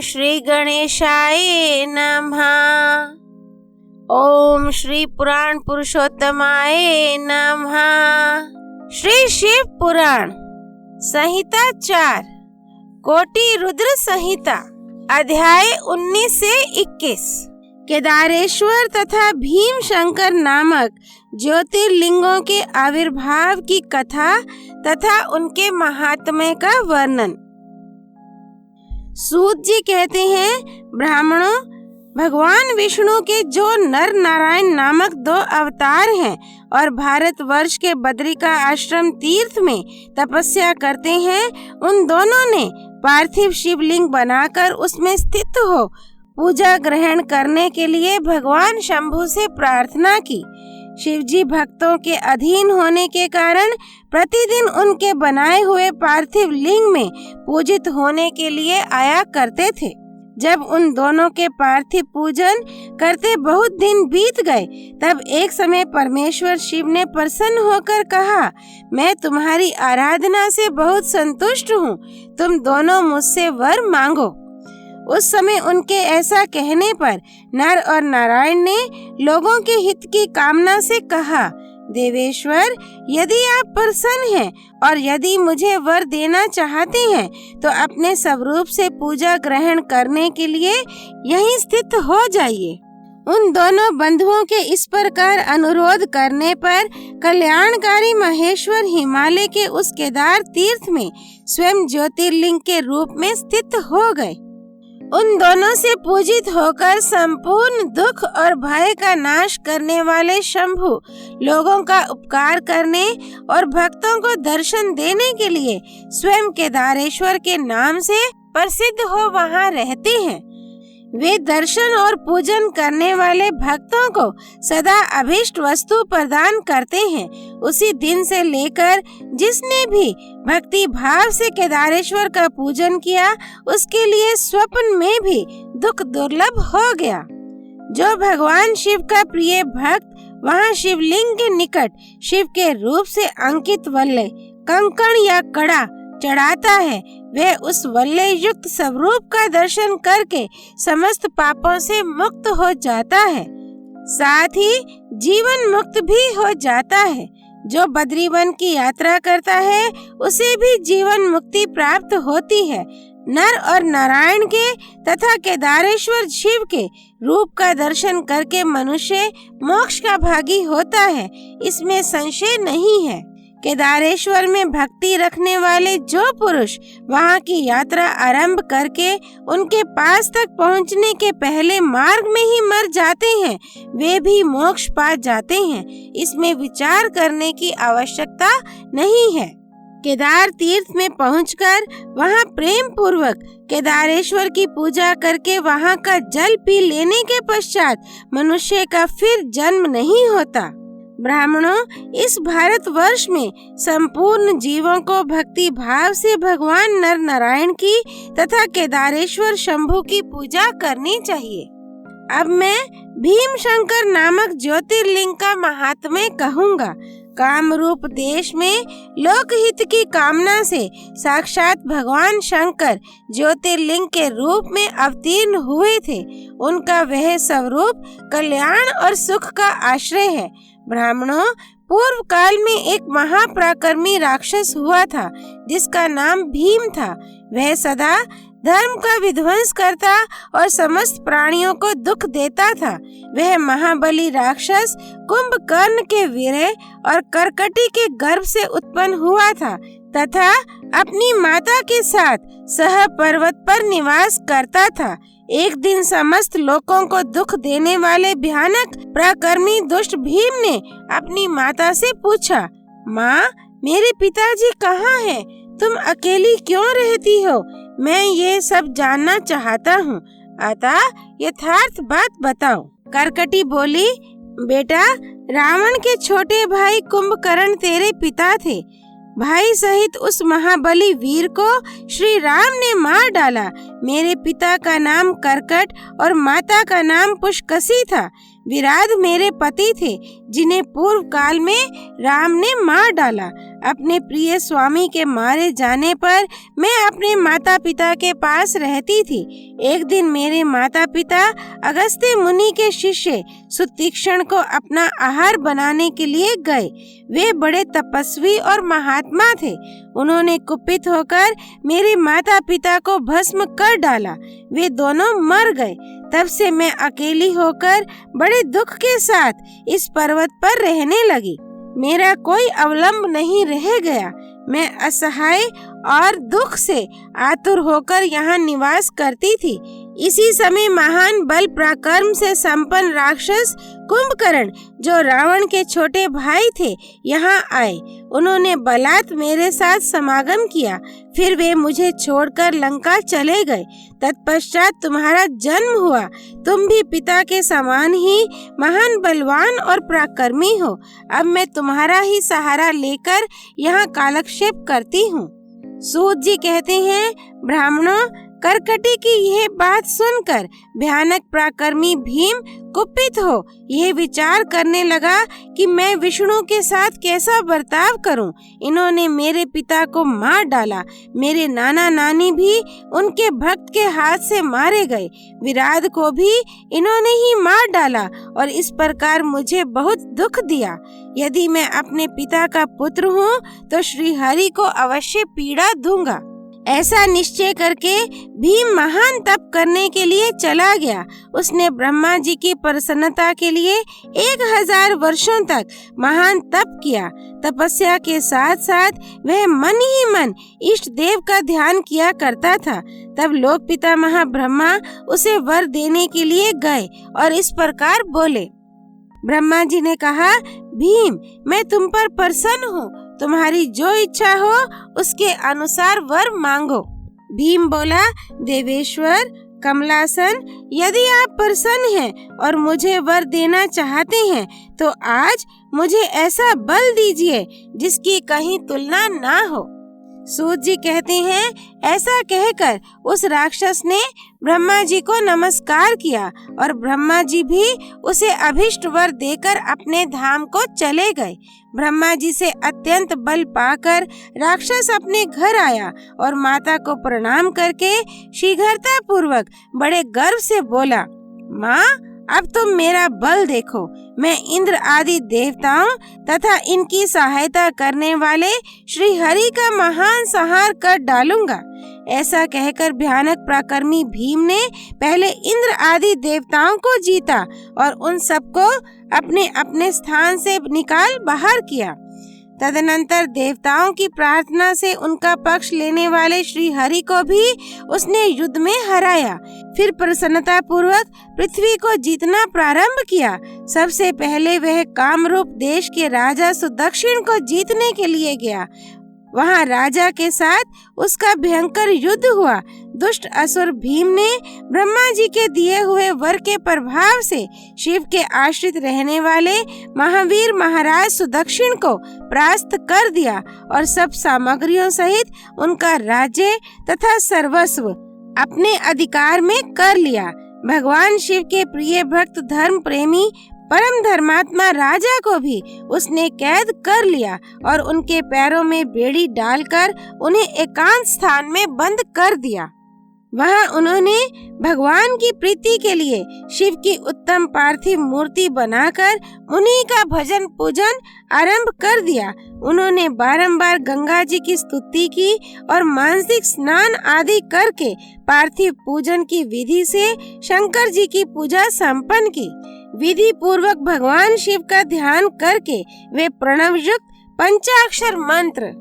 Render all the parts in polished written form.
श्री गणेशाय नमः। ओम श्री पुराण पुरुषोत्तमाय नमः। श्री शिव पुराण संहिता 4 कोटि रुद्र संहिता अध्याय 19 से 21। केदारेश्वर तथा भीम शंकर नामक ज्योतिर्लिंगों के आविर्भाव की कथा तथा उनके महात्म्य का वर्णन। सूत जी कहते हैं, ब्राह्मणों, भगवान विष्णु के जो नर नारायण नामक 2 अवतार हैं और भारतवर्ष के बद्रिका आश्रम तीर्थ में तपस्या करते हैं, उन दोनों ने पार्थिव शिवलिंग बनाकर उसमें स्थित हो पूजा ग्रहण करने के लिए भगवान शंभु से प्रार्थना की। शिवजी भक्तों के अधीन होने के कारण प्रतिदिन उनके बनाए हुए पार्थिव लिंग में पूजित होने के लिए आया करते थे। जब उन दोनों के पार्थिव पूजन करते बहुत दिन बीत गए, तब एक समय परमेश्वर शिव ने प्रसन्न होकर कहा, मैं तुम्हारी आराधना से बहुत संतुष्ट हूँ, तुम दोनों मुझसे वर मांगो। उस समय उनके ऐसा कहने पर नर और नारायण ने लोगों के हित की कामना से कहा, देवेश्वर, यदि आप प्रसन्न हैं और यदि मुझे वर देना चाहते हैं तो अपने स्वरूप से पूजा ग्रहण करने के लिए यहीं स्थित हो जाइए। उन दोनों बंधुओं के इस प्रकार अनुरोध करने पर कल्याणकारी महेश्वर हिमालय के उस केदार तीर्थ में स्वयं ज्योतिर्लिंग के रूप में स्थित हो गए। उन दोनों से पूजित होकर संपूर्ण दुख और भय का नाश करने वाले शंभु लोगों का उपकार करने और भक्तों को दर्शन देने के लिए स्वयं केदारेश्वर के नाम से प्रसिद्ध हो वहां रहते हैं। वे दर्शन और पूजन करने वाले भक्तों को सदा अभीष्ट वस्तु प्रदान करते हैं। उसी दिन से लेकर जिसने भी भक्ति भाव से केदारेश्वर का पूजन किया, उसके लिए स्वप्न में भी दुख दुर्लभ हो गया। जो भगवान शिव का प्रिय भक्त वहां शिवलिंग के निकट शिव के रूप से अंकित वल्लय, कंकण या कड़ा चढ़ाता है, वह उस वल्लय युक्त स्वरूप का दर्शन करके समस्त पापों से मुक्त हो जाता है, साथ ही जीवन मुक्त भी हो जाता है। जो बद्रीवन की यात्रा करता है उसे भी जीवन मुक्ति प्राप्त होती है। नर और नारायण के तथा केदारेश्वर शिव के रूप का दर्शन करके मनुष्य मोक्ष का भागी होता है, इसमें संशय नहीं है। केदारेश्वर में भक्ति रखने वाले जो पुरुष वहां की यात्रा आरंभ करके उनके पास तक पहुंचने के पहले मार्ग में ही मर जाते हैं, वे भी मोक्ष पा जाते हैं। इसमें विचार करने की आवश्यकता नहीं है। केदार तीर्थ में पहुंचकर वहां प्रेम पूर्वक केदारेश्वर की पूजा करके वहां का जल पी लेने के पश्चात मनुष्य का फिर जन्म नहीं होता। ब्राह्मणों, इस भारतवर्ष में संपूर्ण जीवों को भक्ति भाव से भगवान नर नारायण की तथा केदारेश्वर शंभु की पूजा करनी चाहिए। अब मैं भीम शंकर नामक ज्योतिर्लिंग का महात्म्य कहूँगा। कामरूप देश में लोकहित की कामना से साक्षात भगवान शंकर ज्योतिर्लिंग के रूप में अवतीर्ण हुए थे। उनका वह स्वरूप कल्याण और सुख का आश्रय है। ब्राह्मणों, पूर्व काल में एक महापराक्रमी राक्षस हुआ था जिसका नाम भीम था। वह सदा धर्म का विध्वंस करता और समस्त प्राणियों को दुख देता था। वह महाबली राक्षस कुंभकर्ण के वीर्य और करकटी के गर्भ से उत्पन्न हुआ था तथा अपनी माता के साथ सह पर्वत पर निवास करता था। एक दिन समस्त लोगों को दुख देने वाले भयानक पराक्रमी दुष्ट भीम ने अपनी माता से पूछा, माँ, मेरे पिताजी कहाँ हैं? तुम अकेली क्यों रहती हो? मैं ये सब जानना चाहता हूँ, अतः यथार्थ बात बताओ। करकटी बोली, बेटा, रावण के छोटे भाई कुंभकर्ण तेरे पिता थे। भाई सहित उस महाबली वीर को श्री राम ने मार डाला। मेरे पिता का नाम करकट और माता का नाम पुष्कसी था। विराध मेरे पति थे, जिन्हें पूर्व काल में राम ने मार डाला। अपने प्रिय स्वामी के मारे जाने पर मैं अपने माता पिता के पास रहती थी। एक दिन मेरे माता पिता अगस्त्य मुनि के शिष्य सुतीक्ष्ण को अपना आहार बनाने के लिए गए। वे बड़े तपस्वी और महात्मा थे। उन्होंने कुपित होकर मेरे माता पिता को भस्म कर डाला। वे दोनों मर गए। तब से मैं अकेली होकर बड़े दुख के साथ इस पर्वत पर रहने लगी। मेरा कोई अवलंब नहीं रह गया। मैं असहाय और दुख से आतुर होकर यहाँ निवास करती थी। इसी समय महान बल पराक्रम से संपन्न राक्षस कुंभकर्ण, जो रावण के छोटे भाई थे, यहाँ आए। उन्होंने बलात् मेरे साथ समागम किया। फिर वे मुझे छोड़कर लंका चले गए। तत्पश्चात तुम्हारा जन्म हुआ। तुम भी पिता के समान ही महान बलवान और पराक्रमी हो। अब मैं तुम्हारा ही सहारा लेकर यहाँ कालक्षेप करती हूँ। सूत जी कहते हैं, ब्राह्मणों, करकटी की यह बात सुनकर भयानक पराक्रमी भीम कुपित हो यह विचार करने लगा कि मैं विष्णु के साथ कैसा बर्ताव करूं। इन्होंने मेरे पिता को मार डाला। मेरे नाना नानी भी उनके भक्त के हाथ से मारे गए। विराध को भी इन्होंने ही मार डाला और इस प्रकार मुझे बहुत दुख दिया। यदि मैं अपने पिता का पुत्र हूँ तो श्री हरि को अवश्य पीड़ा दूंगा। ऐसा निश्चय करके भीम महान तप करने के लिए चला गया। उसने ब्रह्मा जी की प्रसन्नता के लिए 1000 वर्षों तक महान तप किया। तपस्या के साथ साथ वह मन ही मन इष्ट देव का ध्यान किया करता था। तब लोक पितामह ब्रह्मा उसे वर देने के लिए गए और इस प्रकार बोले। ब्रह्मा जी ने कहा, भीम, मैं तुम पर प्रसन्न हूँ। तुम्हारी जो इच्छा हो उसके अनुसार वर मांगो। भीम बोला, देवेश्वर कमलासन, यदि आप प्रसन्न हैं और मुझे वर देना चाहते हैं तो आज मुझे ऐसा बल दीजिए जिसकी कहीं तुलना ना हो। सूत जी कहते हैं, ऐसा कहकर उस राक्षस ने ब्रह्मा जी को नमस्कार किया और ब्रह्मा जी भी उसे अभिष्ट वर देकर अपने धाम को चले गए। ब्रह्मा जी से अत्यंत बल पाकर राक्षस अपने घर आया और माता को प्रणाम करके शीघ्रता पूर्वक बड़े गर्व से बोला, माँ, अब तुम मेरा बल देखो। मैं इंद्र आदि देवताओं तथा इनकी सहायता करने वाले श्री हरि का महान संहार कर डालूंगा। ऐसा कहकर भयानक पराक्रमी भीम ने पहले इंद्र आदि देवताओं को जीता और उन सबको अपने अपने स्थान से निकाल बाहर किया। तदनंतर देवताओं की प्रार्थना से उनका पक्ष लेने वाले श्री हरि को भी उसने युद्ध में हराया। फिर प्रसन्नता पूर्वक पृथ्वी को जीतना प्रारंभ किया। सबसे पहले वह कामरूप देश के राजा सुदक्षिण को जीतने के लिए गया। वहां राजा के साथ उसका भयंकर युद्ध हुआ। दुष्ट असुर भीम ने ब्रह्मा जी के दिए हुए वर के प्रभाव से शिव के आश्रित रहने वाले महावीर महाराज सुदक्षिण को परास्त कर दिया और सब सामग्रियों सहित उनका राज्य तथा सर्वस्व अपने अधिकार में कर लिया। भगवान शिव के प्रिय भक्त धर्म प्रेमी परम धर्मात्मा राजा को भी उसने कैद कर लिया और उनके पैरों में बेड़ी डालकर उन्हें एकांत स्थान में बंद कर दिया। वहां उन्होंने भगवान की प्रीति के लिए शिव की उत्तम पार्थिव मूर्ति बनाकर उन्हीं का भजन पूजन आरंभ कर दिया। उन्होंने बारंबार गंगा जी की स्तुति की और मानसिक स्नान आदि करके पार्थिव पूजन की विधि से शंकर जी की पूजा संपन्न की। विधि पूर्वक भगवान शिव का ध्यान करके वे प्रणव युक्त पंचाक्षर मंत्र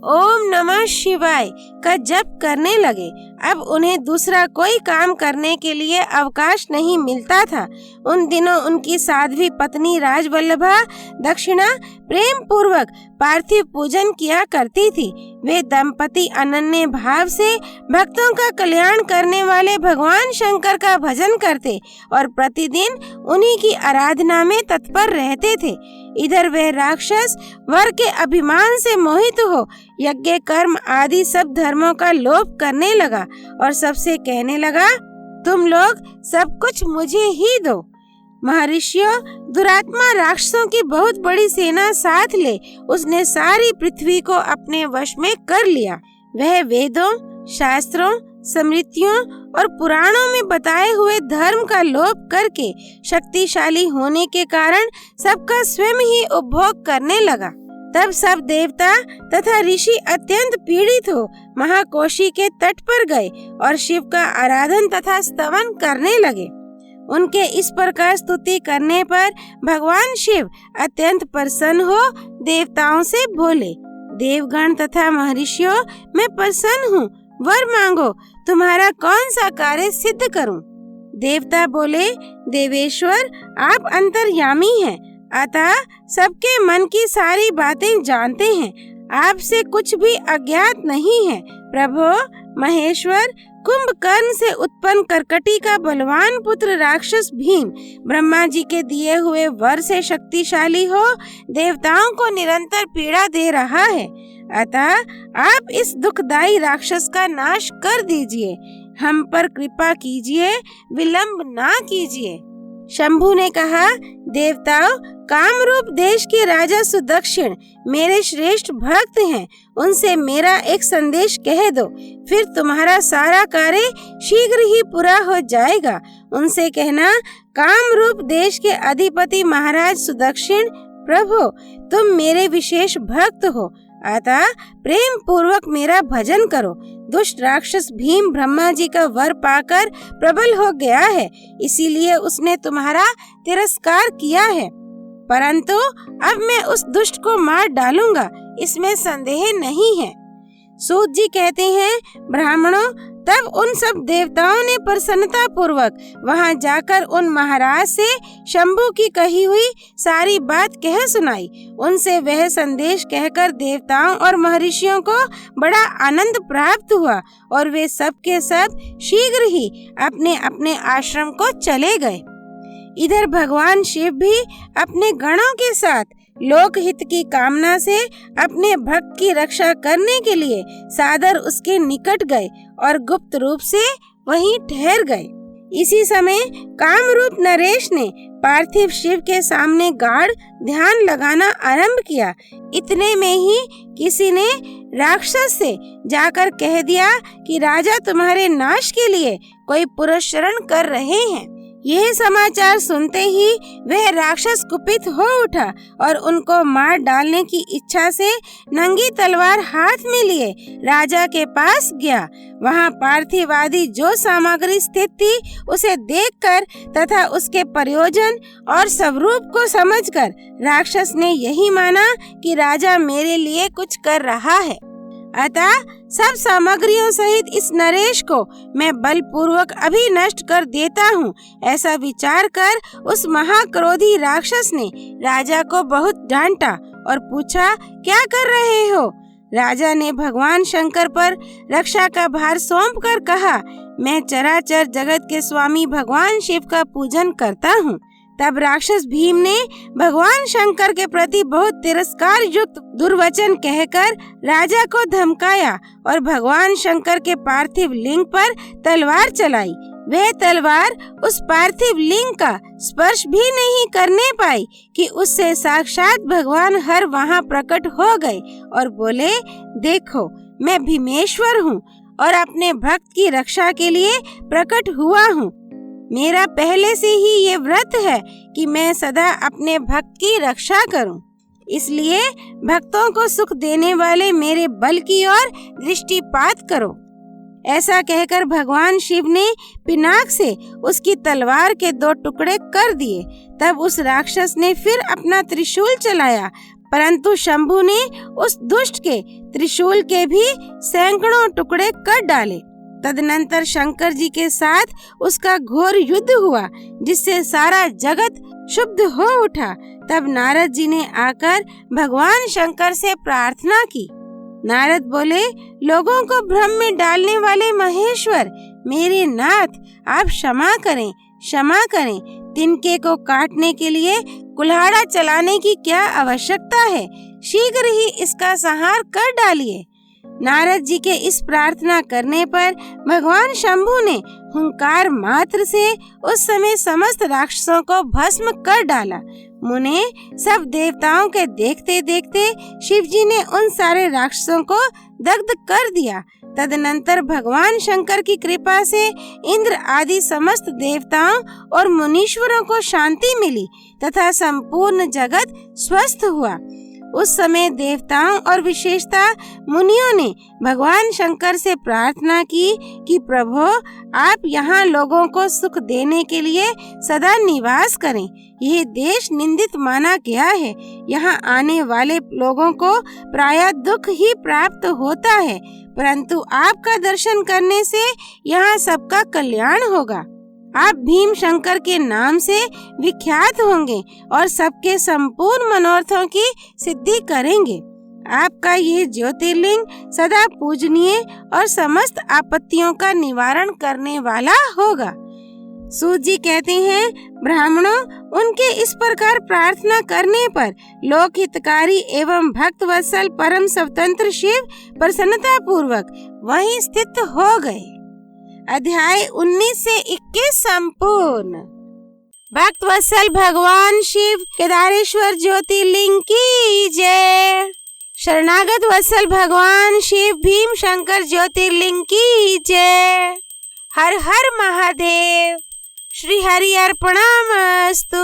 ओम नमः शिवाय का जप करने लगे। अब उन्हें दूसरा कोई काम करने के लिए अवकाश नहीं मिलता था। उन दिनों उनकी साध्वी पत्नी राजवल्लभा दक्षिणा प्रेम पूर्वक पार्थिव पूजन किया करती थी। वे दंपति अनन्य भाव से भक्तों का कल्याण करने वाले भगवान शंकर का भजन करते और प्रतिदिन उन्हीं की आराधना में तत्पर रहते थे। इधर वह राक्षस वर के अभिमान से मोहित हो यज्ञ कर्म आदि सब धर्मों का लोप करने लगा और सबसे कहने लगा, तुम लोग सब कुछ मुझे ही दो। महर्षियों, दुरात्मा राक्षसों की बहुत बड़ी सेना साथ ले उसने सारी पृथ्वी को अपने वश में कर लिया। वह वेदों, शास्त्रों, स्मृतियों और पुराणों में बताए हुए धर्म का लोप करके शक्तिशाली होने के कारण सबका स्वयं ही उपभोग करने लगा। तब सब देवता तथा ऋषि अत्यंत पीड़ित हो महाकोशी के तट पर गए और शिव का आराधन तथा स्तवन करने लगे। उनके इस प्रकार स्तुति करने पर भगवान शिव अत्यंत प्रसन्न हो देवताओं से बोले, देवगण तथा महर्षियों, मैं प्रसन्न हूँ, वर मांगो, तुम्हारा कौन सा कार्य सिद्ध करूं? देवता बोले, देवेश्वर, आप अंतर्यामी हैं, अतः सबके मन की सारी बातें जानते हैं, आपसे कुछ भी अज्ञात नहीं है। प्रभो महेश्वर, कुंभकर्ण से उत्पन्न कर्कटी का बलवान पुत्र राक्षस भीम ब्रह्मा जी के दिए हुए वर से शक्तिशाली हो देवताओं को निरंतर पीड़ा दे रहा है, अतः आप इस दुखदाई राक्षस का नाश कर दीजिए, हम पर कृपा कीजिए, विलंब ना कीजिए। शंभु ने कहा, देवताओं, कामरूप देश के राजा सुदक्षिण मेरे श्रेष्ठ भक्त हैं, उनसे मेरा एक संदेश कह दो, फिर तुम्हारा सारा कार्य शीघ्र ही पूरा हो जाएगा। उनसे कहना, कामरूप देश के अधिपति महाराज सुदक्षिण, प्रभु तुम मेरे विशेष भक्त हो, अतः प्रेम पूर्वक मेरा भजन करो। दुष्ट राक्षस भीम ब्रह्मा जी का वर पाकर प्रबल हो गया है, इसीलिए उसने तुम्हारा तिरस्कार किया है, परंतु अब मैं उस दुष्ट को मार डालूंगा, इसमें संदेह नहीं है। सूत जी कहते हैं, ब्राह्मणों, तब उन सब देवताओं ने प्रसन्नता पूर्वक वहां जाकर उन महाराज से शंभु की कही हुई सारी बात कह सुनाई। उनसे वह संदेश कहकर देवताओं और महर्षियों को बड़ा आनंद प्राप्त हुआ और वे सब के सब शीघ्र ही अपने अपने आश्रम को चले गए। इधर भगवान शिव भी अपने गणों के साथ लोकहित की कामना से अपने भक्त की रक्षा करने के लिए सादर उसके निकट गए और गुप्त रूप से वहीं ठहर गए। इसी समय कामरूप नरेश ने पार्थिव शिव के सामने गाढ़ ध्यान लगाना आरंभ किया। इतने में ही किसी ने राक्षस से जाकर कह दिया कि राजा तुम्हारे नाश के लिए कोई पुरस्चरण कर रहे हैं। यह समाचार सुनते ही वह राक्षस कुपित हो उठा और उनको मार डालने की इच्छा से नंगी तलवार हाथ में लिए राजा के पास गया। वहां पार्थिव आदि जो सामग्री स्थित थी उसे देखकर तथा उसके प्रयोजन और स्वरूप को समझकर राक्षस ने यही माना कि राजा मेरे लिए कुछ कर रहा है, अतः सब सामग्रियों सहित इस नरेश को मैं बलपूर्वक अभी नष्ट कर देता हूँ। ऐसा विचार कर उस महाक्रोधी राक्षस ने राजा को बहुत डांटा और पूछा, क्या कर रहे हो? राजा ने भगवान शंकर पर रक्षा का भार सौंपकर कहा, मैं चराचर जगत के स्वामी भगवान शिव का पूजन करता हूँ। तब राक्षस भीम ने भगवान शंकर के प्रति बहुत तिरस्कार युक्त दुर्वचन कहकर राजा को धमकाया और भगवान शंकर के पार्थिव लिंग पर तलवार चलाई। वह तलवार उस पार्थिव लिंग का स्पर्श भी नहीं करने पाई कि उससे साक्षात भगवान हर वहां प्रकट हो गए और बोले, देखो मैं भीमेश्वर हूँ और अपने भक्त की रक्षा के लिए प्रकट हुआ हूँ। मेरा पहले से ही ये व्रत है कि मैं सदा अपने भक्त की रक्षा करूं, इसलिए भक्तों को सुख देने वाले मेरे बल की ओर दृष्टिपात करो। ऐसा कहकर भगवान शिव ने पिनाक से उसकी तलवार के 2 टुकड़े कर दिए। तब उस राक्षस ने फिर अपना त्रिशूल चलाया, परंतु शंभु ने उस दुष्ट के त्रिशूल के भी सैकड़ों टुकड़े कर डाले। तदनंतर शंकर जी के साथ उसका घोर युद्ध हुआ, जिससे सारा जगत क्षुब्ध हो उठा। तब नारद जी ने आकर भगवान शंकर से प्रार्थना की। नारद बोले, लोगों को भ्रम में डालने वाले महेश्वर, मेरे नाथ, आप क्षमा करें, क्षमा करें। तिनके को काटने के लिए कुल्हाड़ा चलाने की क्या आवश्यकता है? शीघ्र ही इसका संहार कर डालिए। नारद जी के इस प्रार्थना करने पर भगवान शंभु ने हुंकार मात्र से उस समय समस्त राक्षसों को भस्म कर डाला। मुने, सब देवताओं के देखते देखते शिव जी ने उन सारे राक्षसों को दग्ध कर दिया। तदनंतर भगवान शंकर की कृपा से इंद्र आदि समस्त देवताओं और मुनीश्वरों को शांति मिली तथा संपूर्ण जगत स्वस्थ हुआ। उस समय देवताओं और विशेषता मुनियों ने भगवान शंकर से प्रार्थना की कि प्रभु, आप यहाँ लोगों को सुख देने के लिए सदा निवास करें। ये देश निंदित माना गया है। यहाँ आने वाले लोगों को प्रायः दुख ही प्राप्त होता है, परंतु आपका दर्शन करने से यहाँ सबका कल्याण होगा। आप भीम शंकर के नाम से विख्यात होंगे और सबके संपूर्ण मनोरथों की सिद्धि करेंगे। आपका ये ज्योतिर्लिंग सदा पूजनीय और समस्त आपत्तियों का निवारण करने वाला होगा। सूत जी कहते हैं, ब्राह्मणों, उनके इस प्रकार प्रार्थना करने पर लोक हितकारी एवं भक्त वत्सल परम स्वतंत्र शिव प्रसन्नता पूर्वक वहीं स्थित हो गए। अध्याय 19 से 21 संपूर्ण। भक्त वत्सल भगवान शिव केदारेश्वर ज्योतिर्लिंग की जय। शरणागत वत्सल भगवान शिव भीम शंकर ज्योतिर्लिंग की जय। हर हर महादेव। श्री हरि अर्पणमस्तु।